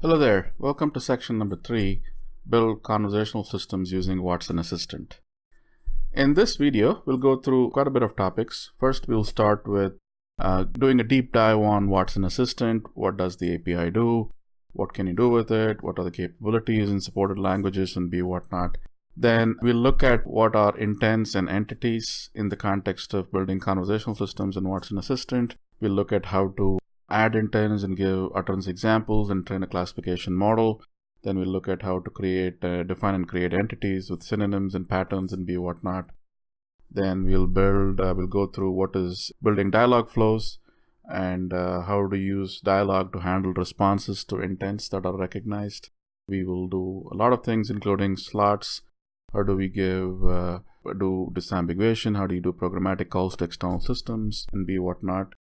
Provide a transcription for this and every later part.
Hello there, welcome to section number 3, Build Conversational Systems using Watson Assistant. In this video, we'll go through quite a bit of topics. First, we'll start with doing a deep dive on Watson Assistant. What does the API do? What can you do with it? What are the capabilities in supported languages and whatnot? Then we'll look at what are intents and entities in the context of building conversational systems in Watson Assistant. We'll look at how to add intents and give utterance examples and train a classification model. Then we'll look at how to define and create entities with synonyms and patterns and whatnot. Then we'll go through what is building dialogue flows and how to use dialogue to handle responses to intents that are recognized. We will do a lot of things, including slots. How do we do disambiguation? How do you do programmatic calls to external systems and whatnot?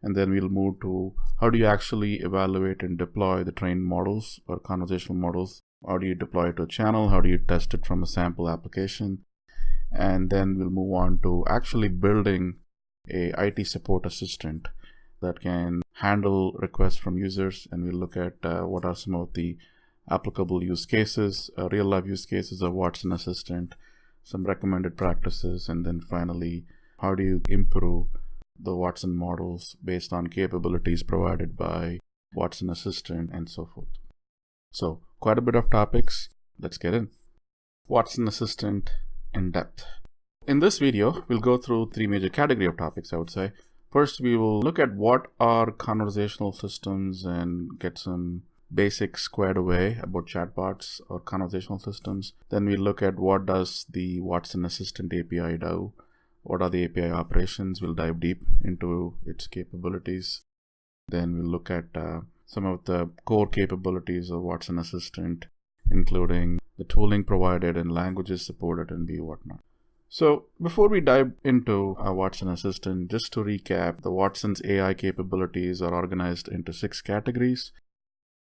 And then we'll move to how do you actually evaluate and deploy the trained models or conversational models? How do you deploy it to a channel? How do you test it from a sample application? And then we'll move on to actually building a IT support assistant that can handle requests from users. And we'll look at what are some of the applicable use cases, real-life use cases of Watson Assistant, some recommended practices, and then finally, how do you improve the Watson models based on capabilities provided by Watson Assistant and so forth. So quite a bit of topics. Let's get in. Watson Assistant in depth. In this video, we'll go through 3 major categories of topics, I would say. First, we will look at what are conversational systems and get some basics squared away about chatbots or conversational systems. Then we look at what does the Watson Assistant API do. What are the API operations? We'll dive deep into its capabilities. Then we'll look at some of the core capabilities of Watson Assistant, including the tooling provided and languages supported and whatnot. So before we dive into Watson Assistant, just to recap, the Watson's AI capabilities are organized into 6 categories,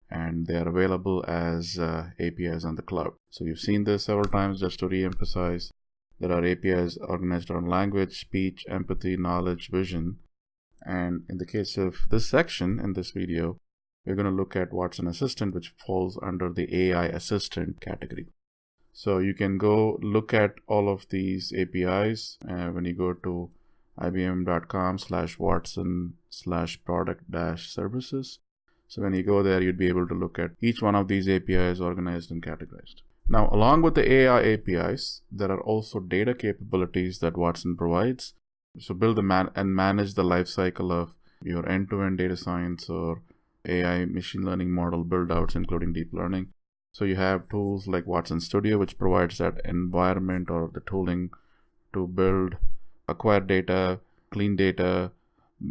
and they are available as APIs on the cloud. So we've seen this several times. Just to re-emphasize, there are APIs organized around language, speech, empathy, knowledge, vision. And in the case of this section in this video, we're going to look at Watson Assistant, which falls under the AI Assistant category. So you can go look at all of these APIs when you go to ibm.com/watson/product-services. So when you go there, you'd be able to look at each one of these APIs organized and categorized. Now, along with the AI APIs, there are also data capabilities that Watson provides. So build and manage the lifecycle of your end-to-end data science or AI machine learning model build-outs, including deep learning. So you have tools like Watson Studio, which provides that environment or the tooling to build, acquire data, clean data,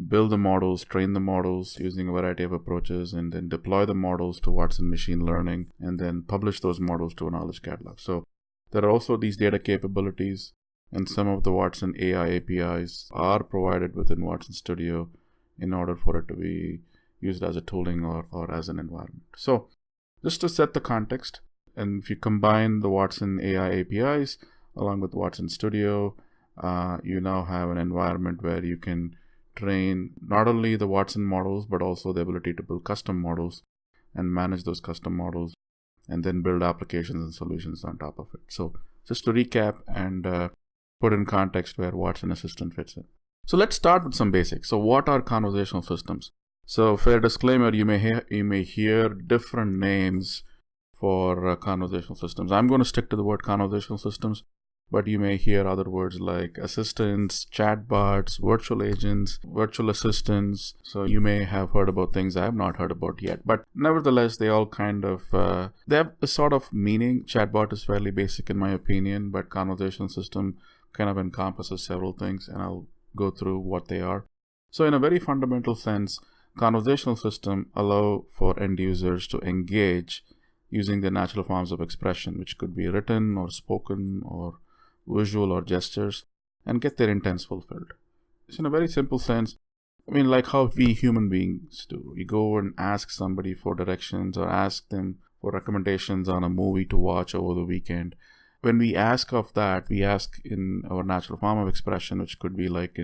build the models, train the models using a variety of approaches, and then deploy the models to Watson machine learning, and then publish those models to a knowledge catalog. So there are also these data capabilities, and some of the Watson AI APIs are provided within Watson Studio in order for it to be used as a tooling or as an environment. So just to set the context, and if you combine the Watson AI APIs along with Watson Studio, you now have an environment where you can train not only the Watson models, but also the ability to build custom models and manage those custom models, and then build applications and solutions on top of it. So just to recap and put in context where Watson Assistant fits in. So let's start with some basics. So what are conversational systems? So fair disclaimer, you may hear different names for conversational systems. I'm going to stick to the word conversational systems, but you may hear other words like assistants, chatbots, virtual agents, virtual assistants. So you may have heard about things I have not heard about yet. But nevertheless, they all kind of, they have a sort of meaning. Chatbot is fairly basic in my opinion, but conversational system kind of encompasses several things, and I'll go through what they are. So in a very fundamental sense, conversational system allow for end users to engage using the natural forms of expression, which could be written or spoken or visual or gestures, and get their intents fulfilled. So in a very simple sense, I mean, like how we human beings do. You go and ask somebody for directions or ask them for recommendations on a movie to watch over the weekend. When we ask of that, we ask in our natural form of expression, which could be like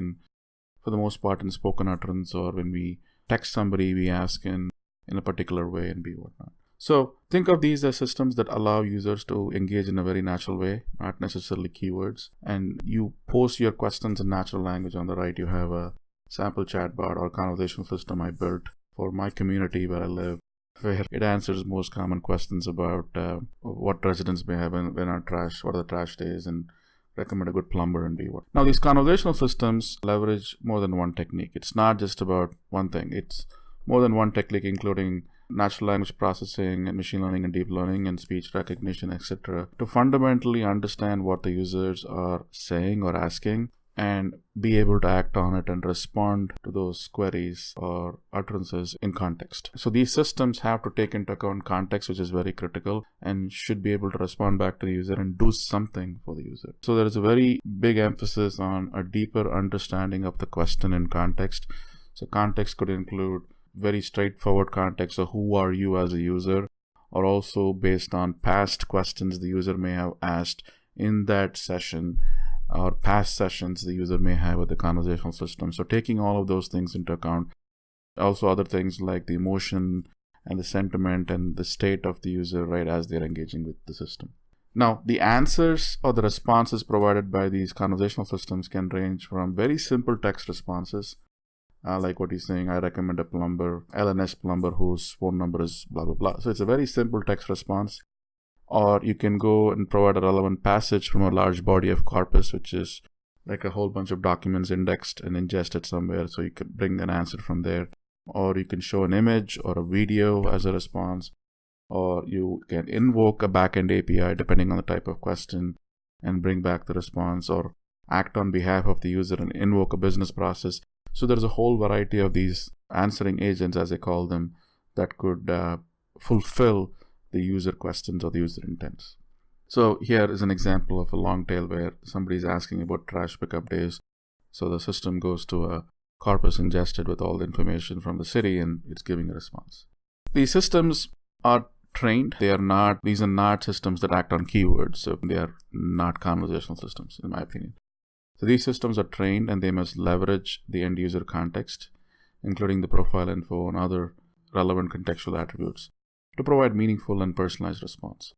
for the most part, in spoken utterance, or when we text somebody, we ask in a particular way and whatnot. So think of these as systems that allow users to engage in a very natural way, not necessarily keywords. And you post your questions in natural language. On the right, you have a sample chatbot or conversational system I built for my community where I live, where it answers most common questions about what residents may have when our trash, what are the trash days, and recommend a good plumber and be what. Now, these conversational systems leverage more than one technique. It's not just about one thing. It's more than one technique, including natural language processing and machine learning and deep learning and speech recognition, etc., to fundamentally understand what the users are saying or asking and be able to act on it and respond to those queries or utterances in context. So these systems have to take into account context, which is very critical, and should be able to respond back to the user and do something for the user. So there is a very big emphasis on a deeper understanding of the question in context. So context could include very straightforward context of who are you as a user, or also based on past questions the user may have asked in that session, or past sessions the user may have with the conversational system. So taking all of those things into account. Also other things like the emotion and the sentiment and the state of the user right as they're engaging with the system. Now, the answers or the responses provided by these conversational systems can range from very simple text responses, like what he's saying, I recommend a plumber, LNS plumber whose phone number is blah, blah, blah. So it's a very simple text response. Or you can go and provide a relevant passage from a large body of corpus, which is like a whole bunch of documents indexed and ingested somewhere. So you can bring an answer from there. Or you can show an image or a video as a response. Or you can invoke a backend API depending on the type of question and bring back the response, or act on behalf of the user and invoke a business process. So there's a whole variety of these answering agents, as I call them, that could fulfill the user questions or the user intents. So here is an example of a long tail where somebody's asking about trash pickup days. So the system goes to a corpus ingested with all the information from the city and it's giving a response. These systems are trained. These are not systems that act on keywords. So they are not conversational systems, in my opinion. So these systems are trained and they must leverage the end user context, including the profile info and other relevant contextual attributes, to provide meaningful and personalized response.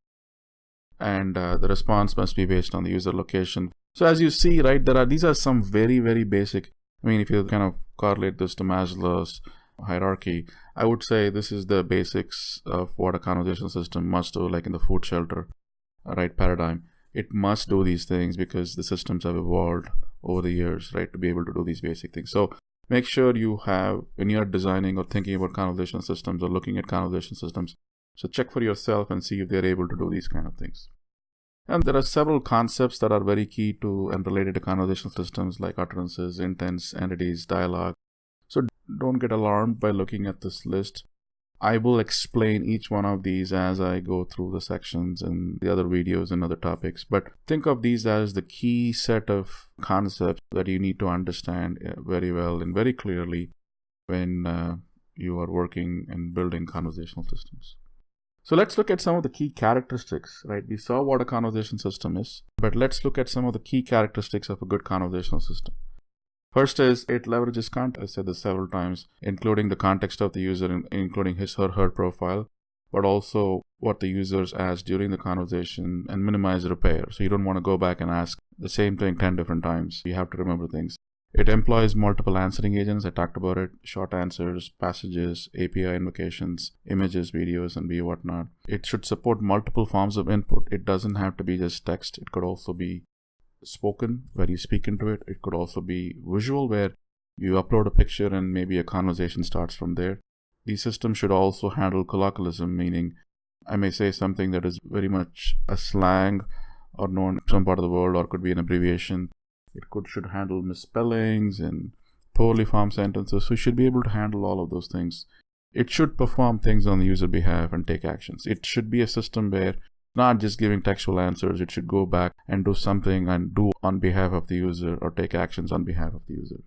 And the response must be based on the user location. So as you see, right, these are some very, very basic. I mean, if you kind of correlate this to Maslow's hierarchy, I would say this is the basics of what a conversational system must do, like in the food shelter, right, paradigm. It must do these things because the systems have evolved over the years, right, to be able to do these basic things. So make sure you have, when you're designing or thinking about conversational systems or looking at conversational systems, so check for yourself and see if they're able to do these kind of things. And there are several concepts that are very key to and related to conversational systems, like utterances, intents, entities, dialogue. So don't get alarmed by looking at this list. I will explain each one of these as I go through the sections and the other videos and other topics. But think of these as the key set of concepts that you need to understand very well and very clearly when you are working and building conversational systems. So let's look at some of the key characteristics, right? We saw what a conversation system is, but let's look at some of the key characteristics of a good conversational system. First is it leverages context. I said this several times, including the context of the user, including his or her profile, but also what the users asked during the conversation, and minimize repair. So you don't want to go back and ask the same thing 10 different times. You have to remember things. It employs multiple answering agents. I talked about it. Short answers, passages, API invocations, images, videos, and whatnot. It should support multiple forms of input. It doesn't have to be just text. It could also be spoken, where you speak into it. It could also be visual, where you upload a picture and maybe a conversation starts from there. These systems should also handle colloquialism, meaning I may say something that is very much a slang or known in some part of the world, or could be an abbreviation. It should handle misspellings and poorly formed sentences. So you should be able to handle all of those things. It should perform things on the user behalf and take actions. It should be a system where not just giving textual answers. It should go back and do something and do on behalf of the user or take actions on behalf of the user.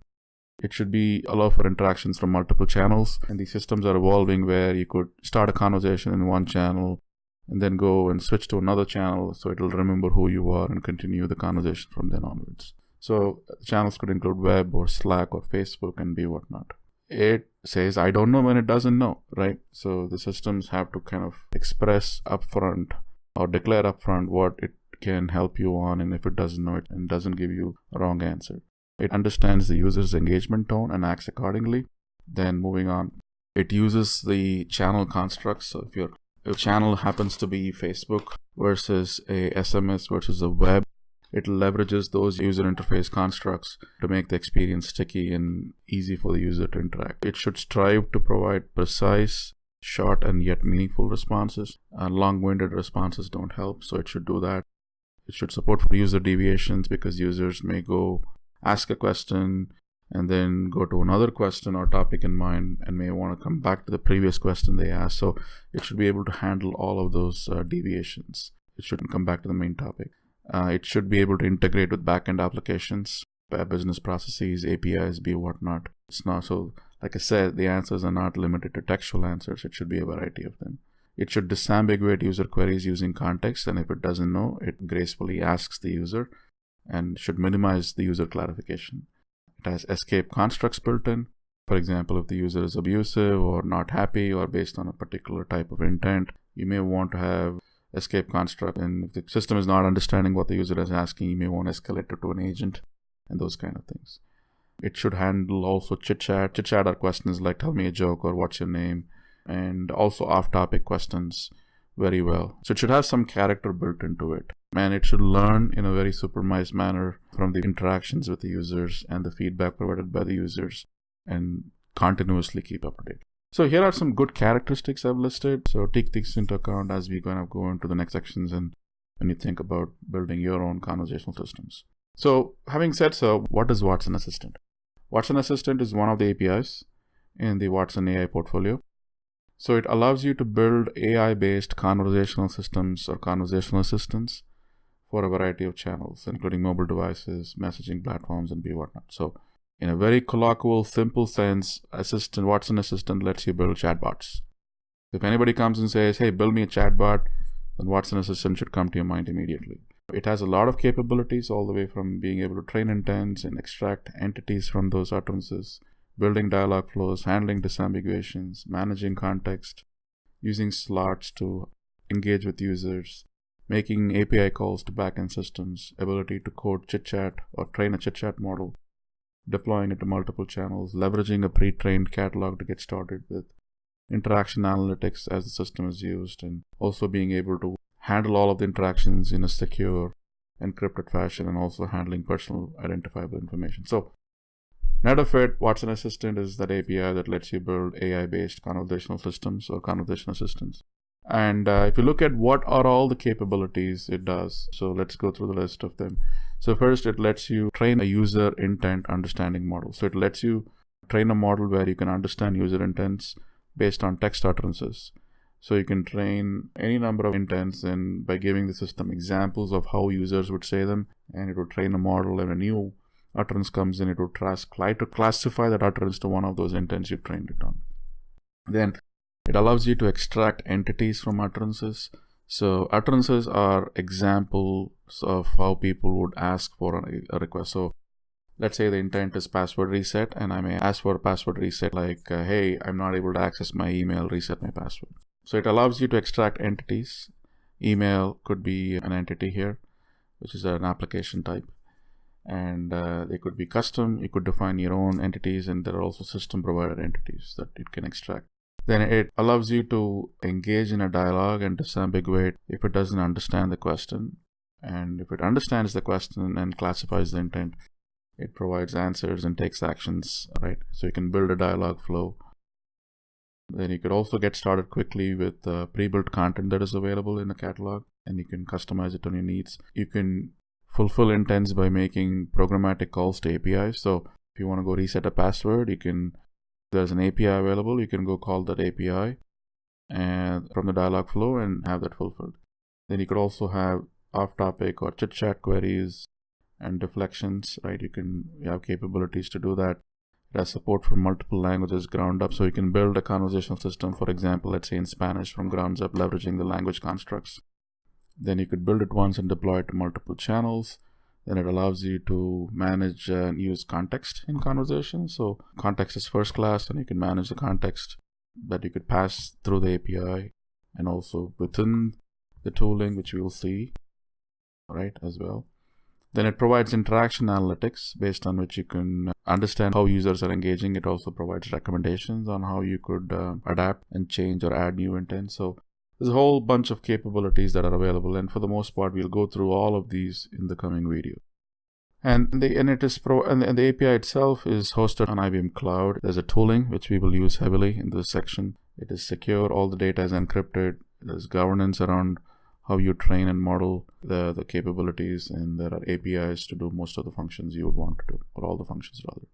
It should be allow for interactions from multiple channels. And these systems are evolving where you could start a conversation in one channel and then go and switch to another channel so it'll remember who you are and continue the conversation from then onwards. So channels could include web or Slack or Facebook and whatnot. it says, I don't know when it doesn't know, right? So the systems have to kind of express upfront or declare upfront what it can help you on, and if it doesn't know it and doesn't give you a wrong answer. It understands the user's engagement tone and acts accordingly. Then moving on, it uses the channel constructs. So if your channel happens to be Facebook versus a SMS versus a web, it leverages those user interface constructs to make the experience sticky and easy for the user to interact. It should strive to provide precise, short, and yet meaningful responses. Long-winded responses don't help, so it should do that. It should support for user deviations, because users may go ask a question and then go to another question or topic in mind and may want to come back to the previous question they asked. So it should be able to handle all of those deviations. It shouldn't come back to the main topic. It should be able to integrate with backend applications, business processes, APIs, be whatnot. It's not so, like I said, the answers are not limited to textual answers. It should be a variety of them. It should disambiguate user queries using context, and if it doesn't know, it gracefully asks the user, and should minimize the user clarification. It has escape constructs built in. For example, if the user is abusive or not happy or based on a particular type of intent, you may want to have escape construct. And if the system is not understanding what the user is asking, you may want to escalate it to an agent and those kind of things. It should handle also chit-chat. Chit-chat are questions like tell me a joke or what's your name, and also off-topic questions very well. So it should have some character built into it. And it should learn in a very supervised manner from the interactions with the users and the feedback provided by the users, and continuously keep up to date. So here are some good characteristics I've listed. So take these into account as we're going to go into the next sections and when you think about building your own conversational systems. So having said so, what is Watson Assistant? Watson Assistant is one of the APIs in the Watson AI portfolio. So it allows you to build AI-based conversational systems or conversational assistants for a variety of channels, including mobile devices, messaging platforms, and whatnot. So in a very colloquial, simple sense, Watson Assistant lets you build chatbots. If anybody comes and says, hey, build me a chatbot, then Watson Assistant should come to your mind immediately. It has a lot of capabilities, all the way from being able to train intents and extract entities from those utterances, building dialogue flows, handling disambiguations, managing context, using slots to engage with users, making API calls to backend systems, ability to code chit-chat or train a chit-chat model, deploying it to multiple channels, leveraging a pre-trained catalog to get started with, interaction analytics as the system is used, and also being able to handle all of the interactions in a secure, encrypted fashion, and also handling personal identifiable information. So net of it, Watson Assistant is that API that lets you build AI-based conversational systems or conversational assistants. And if you look at what are all the capabilities it does, so let's go through the list of them. So first, it lets you train a user intent understanding model. So it lets you train a model where you can understand user intents based on text utterances. So you can train any number of intents, and by giving the system examples of how users would say them, and it will train a model, and a new utterance comes in, it will try to classify that utterance to one of those intents you trained it on. Then it allows you to extract entities from utterances. So utterances are examples of how people would ask for a request. So let's say the intent is password reset, and I may ask for a password reset like, hey, I'm not able to access my email, reset my password. So it allows you to extract entities. Email could be an entity here, which is an application type. And they could be custom. You could define your own entities, and there are also system provided entities that it can extract. Then it allows you to engage in a dialogue and disambiguate if it doesn't understand the question. And if it understands the question and classifies the intent, it provides answers and takes actions, right? So you can build a dialogue flow. Then you could also get started quickly with pre-built content that is available in the catalog, and you can customize it on your needs. You can fulfill intents by making programmatic calls to APIs. So if you want to go reset a password, there's an API available, you can go call that API and from the dialog flow and have that fulfilled. Then you could also have off-topic or chit-chat queries and deflections, right? You have capabilities to do that. It has support for multiple languages ground up, so you can build a conversational system, for example, let's say in Spanish from grounds up, leveraging the language constructs. Then you could build it once and deploy it to multiple channels. Then it allows you to manage and use context in conversations. So context is first class, and you can manage the context that you could pass through the API and also within the tooling, which we will see, right, as well. Then it provides interaction analytics based on which you can understand how users are engaging. It also provides recommendations on how you could adapt and change or add new intent. So there's a whole bunch of capabilities that are available, and for the most part, we'll go through all of these in the coming video. And the API itself is hosted on IBM Cloud. There's a tooling which we will use heavily in this section. It is secure. All the data is encrypted. There's governance around how you train and model the capabilities, and there are APIs to do most of the functions you would want to do, or all the functions rather.